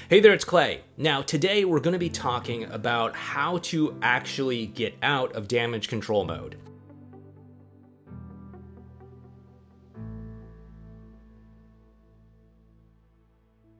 Hey there, it's Clay. Now, today we're going to be talking about how to actually get out of damage control mode.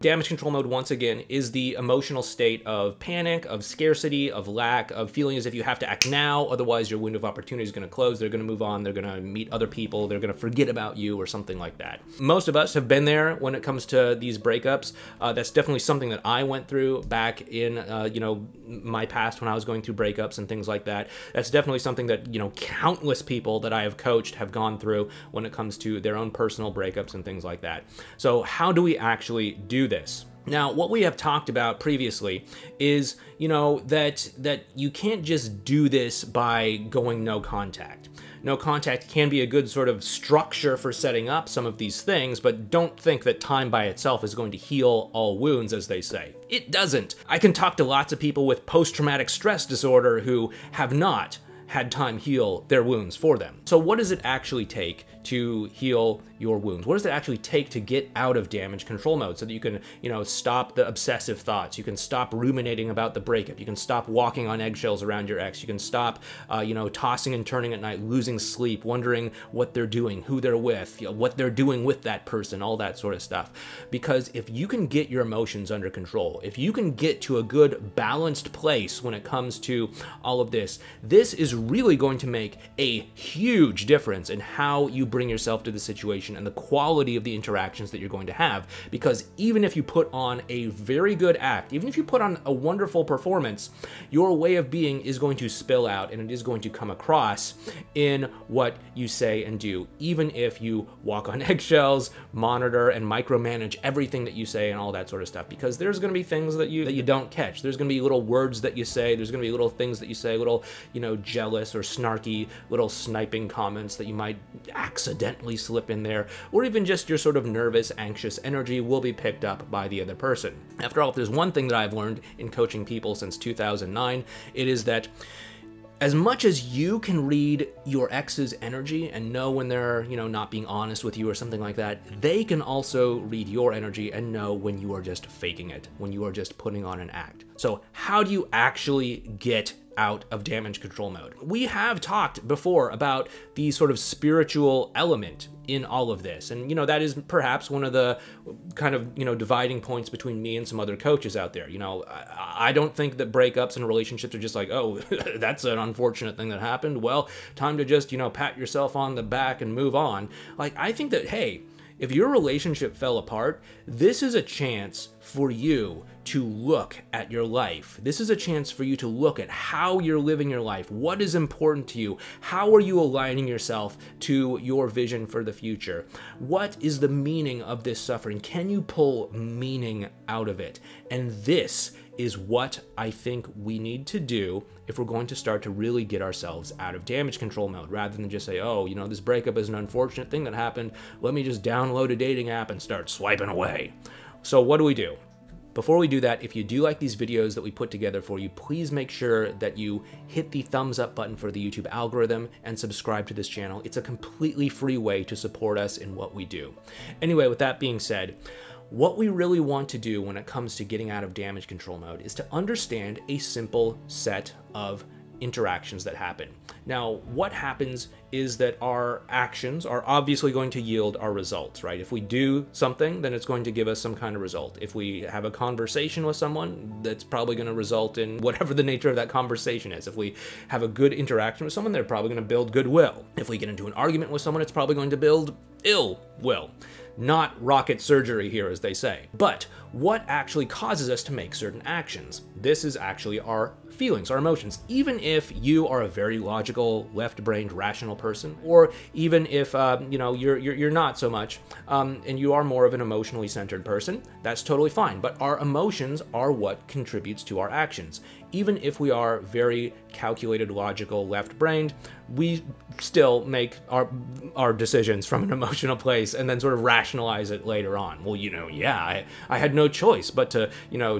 Damage control mode, once again, is the emotional state of panic, of scarcity, of lack, of feeling as if you have to act now, otherwise your window of opportunity is going to close, they're going to move on, they're going to meet other people, they're going to forget about you, or something like that. Most of us have been there when it comes to these breakups. That's definitely something that I went through back in, my past when I was going through breakups and things like that. That's definitely something that, countless people that I have coached have gone through when it comes to their own personal breakups and things like that. So how do we actually do this? Now, what we have talked about previously is, that you can't just do this by going no contact. No contact can be a good sort of structure for setting up some of these things, but don't think that time by itself is going to heal all wounds, as they say. It doesn't. I can talk to lots of people with post-traumatic stress disorder who have not had time heal their wounds for them. So what does it actually take to heal your wounds? What does it actually take to get out of damage control mode so that you can, stop the obsessive thoughts, you can stop ruminating about the breakup, you can stop walking on eggshells around your ex, you can stop, tossing and turning at night, losing sleep, wondering what they're doing, who they're with, what they're doing with that person, all that sort of stuff. Because if you can get your emotions under control, if you can get to a good balanced place when it comes to all of this, this is really going to make a huge difference in how you bring yourself to the situation and the quality of the interactions that you're going to have. Because even if you put on a very good act, even if you put on a wonderful performance, your way of being is going to spill out and it is going to come across in what you say and do, even if you walk on eggshells, monitor and micromanage everything that you say and all that sort of stuff. Because there's going to be things that you don't catch. There's going to be little words that you say, there's going to be little things that you say, little, jealous or snarky little sniping comments that you might accidentally slip in there, or even just your sort of nervous, anxious energy will be picked up by the other person. After all, if there's one thing that I've learned in coaching people since 2009, it is that as much as you can read your ex's energy and know when they're, not being honest with you or something like that, they can also read your energy and know when you are just faking it, when you are just putting on an act. So how do you actually get out of damage control mode? We have talked before about the sort of spiritual element in all of this. And, that is perhaps one of the kind of, dividing points between me and some other coaches out there. I don't think that breakups and relationships are just like, oh, that's an unfortunate thing that happened. Well, time to just, pat yourself on the back and move on. Like, I think that, hey, if your relationship fell apart, this is a chance for you to look at your life. This is a chance for you to look at how you're living your life. What is important to you? How are you aligning yourself to your vision for the future? What is the meaning of this suffering? Can you pull meaning out of it? And this is what I think we need to do if we're going to start to really get ourselves out of damage control mode, rather than just say, oh, this breakup is an unfortunate thing that happened. Let me just download a dating app and start swiping away. So what do we do? Before we do that, if you do like these videos that we put together for you, please make sure that you hit the thumbs up button for the YouTube algorithm and subscribe to this channel. It's a completely free way to support us in what we do. Anyway, with that being said, what we really want to do when it comes to getting out of damage control mode is to understand a simple set of interactions that happen. Now, what happens is that our actions are obviously going to yield our results, right? If we do something, then it's going to give us some kind of result. If we have a conversation with someone, that's probably going to result in whatever the nature of that conversation is. If we have a good interaction with someone, they're probably going to build goodwill. If we get into an argument with someone, it's probably going to build ill will. Not rocket surgery here, as they say. But what actually causes us to make certain actions? This is actually our feelings, our emotions. Even if you are a very logical, left-brained, rational person, or even if you're not so much, and you are more of an emotionally centered person, that's totally fine. But our emotions are what contributes to our actions. Even if we are very calculated, logical, left-brained, we still make our decisions from an emotional place and then sort of rationalize it later on. Well, yeah, I had no choice but to,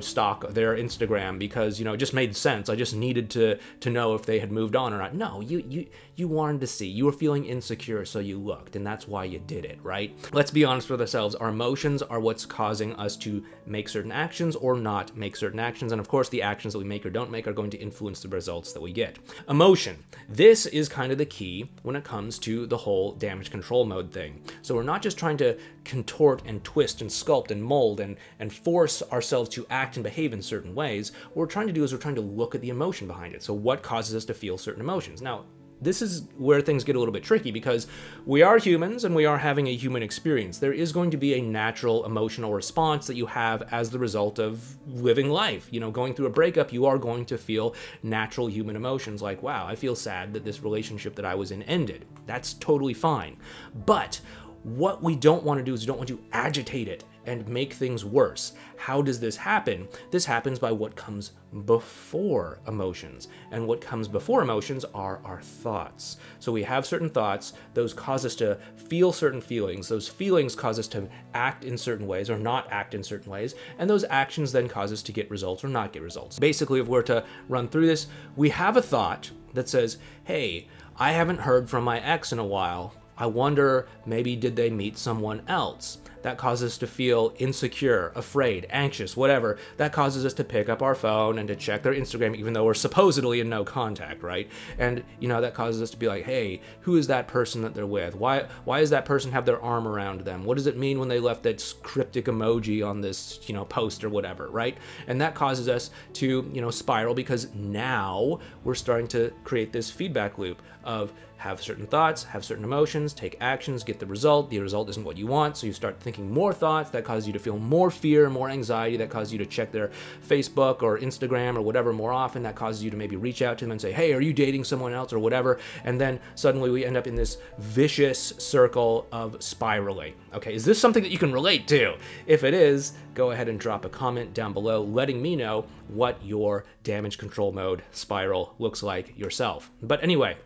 stalk their Instagram because, it just made sense comments. I just needed to know if they had moved on or not. No, you wanted to see. You were feeling insecure, so you looked, and that's why you did it, right? Let's be honest with ourselves. Our emotions are what's causing us to make certain actions or not make certain actions, and of course, the actions that we make or don't make are going to influence the results that we get. Emotion. This is kind of the key when it comes to the whole damage control mode thing. So we're not just trying to contort and twist and sculpt and mold and force ourselves to act and behave in certain ways. What we're trying to do is we're trying to look at the emotion behind it. So what causes us to feel certain emotions? Now, this is where things get a little bit tricky because we are humans and we are having a human experience. There is going to be a natural emotional response that you have as the result of living life. You know, going through a breakup, you are going to feel natural human emotions like, wow, I feel sad that this relationship that I was in ended. That's totally fine. But what we don't want to do is we don't want to agitate it and make things worse. How does this happen? This happens by what comes before emotions. And what comes before emotions are our thoughts. So we have certain thoughts, those cause us to feel certain feelings. Those feelings cause us to act in certain ways or not act in certain ways. And those actions then cause us to get results or not get results. Basically, if we're to run through this, we have a thought that says, hey, I haven't heard from my ex in a while. I wonder, maybe did they meet someone else? That causes us to feel insecure, afraid, anxious, whatever. That causes us to pick up our phone and to check their Instagram, even though we're supposedly in no contact, right? And, you know, that causes us to be like, hey, who is that person that they're with? Why does that person have their arm around them? What does it mean when they left that cryptic emoji on this, you know, post or whatever, right? And that causes us to, you know, spiral because now we're starting to create this feedback loop of have certain thoughts, have certain emotions, take actions, get the result. The result isn't what you want, so you start thinking more thoughts that cause you to feel more fear, more anxiety, that cause you to check their Facebook or Instagram or whatever more often, that causes you to maybe reach out to them and say, hey, are you dating someone else or whatever? And then suddenly we end up in this vicious circle of spiraling. Okay, is this something that you can relate to? If it is, go ahead and drop a comment down below letting me know what your damage control mode spiral looks like yourself. But anyway,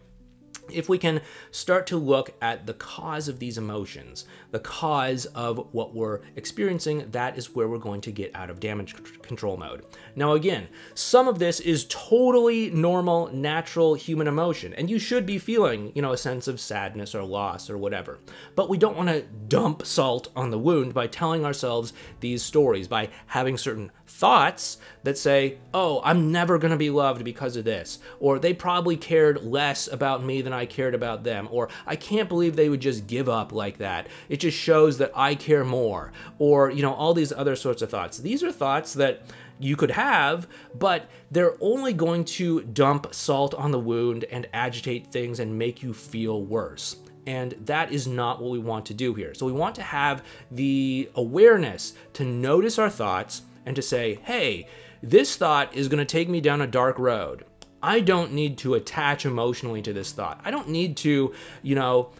if we can start to look at the cause of these emotions, the cause of what we're experiencing, that is where we're going to get out of damage control mode. Now again, some of this is totally normal, natural human emotion, and you should be feeling, you know, a sense of sadness or loss or whatever. But we don't want to dump salt on the wound by telling ourselves these stories, by having certain thoughts that say, oh, I'm never going to be loved because of this, or they probably cared less about me than I cared about them, or I can't believe they would just give up like that. It just shows that I care more, or, you know, all these other sorts of thoughts. These are thoughts that you could have, but they're only going to dump salt on the wound and agitate things and make you feel worse. And that is not what we want to do here. So we want to have the awareness to notice our thoughts and to say, hey, this thought is going to take me down a dark road. I don't need to attach emotionally to this thought. I don't need to, you know,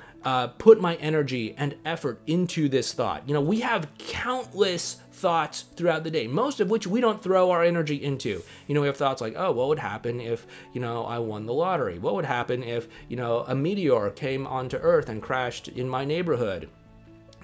put my energy and effort into this thought. You know, we have countless thoughts throughout the day, most of which we don't throw our energy into. You know, we have thoughts like, oh, what would happen if, you know, I won the lottery? What would happen if, you know, a meteor came onto Earth and crashed in my neighborhood?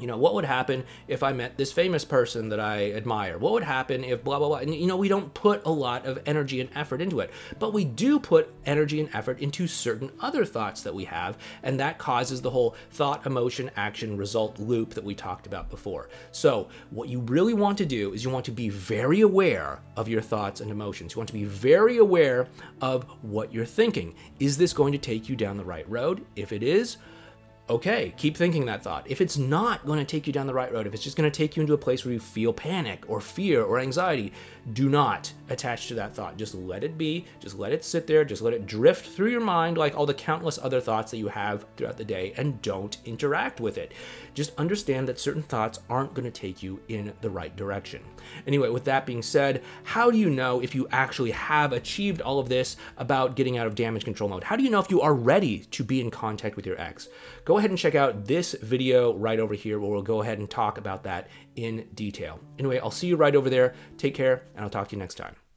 You know, what would happen if I met this famous person that I admire? What would happen if blah, blah, blah? And, you know, we don't put a lot of energy and effort into it, but we do put energy and effort into certain other thoughts that we have, and that causes the whole thought, emotion, action, result loop that we talked about before. So what you really want to do is you want to be very aware of your thoughts and emotions. You want to be very aware of what you're thinking. Is this going to take you down the right road? If it is, okay, keep thinking that thought. If it's not going to take you down the right road, if it's just going to take you into a place where you feel panic or fear or anxiety, do not attach to that thought. Just let it be. Just let it sit there. Just let it drift through your mind like all the countless other thoughts that you have throughout the day, and don't interact with it. Just understand that certain thoughts aren't going to take you in the right direction. Anyway, with that being said, how do you know if you actually have achieved all of this about getting out of damage control mode? How do you know if you are ready to be in contact with your ex? Go ahead and check out this video right over here where we'll go ahead and talk about that in detail. Anyway, I'll see you right over there. Take care, and I'll talk to you next time.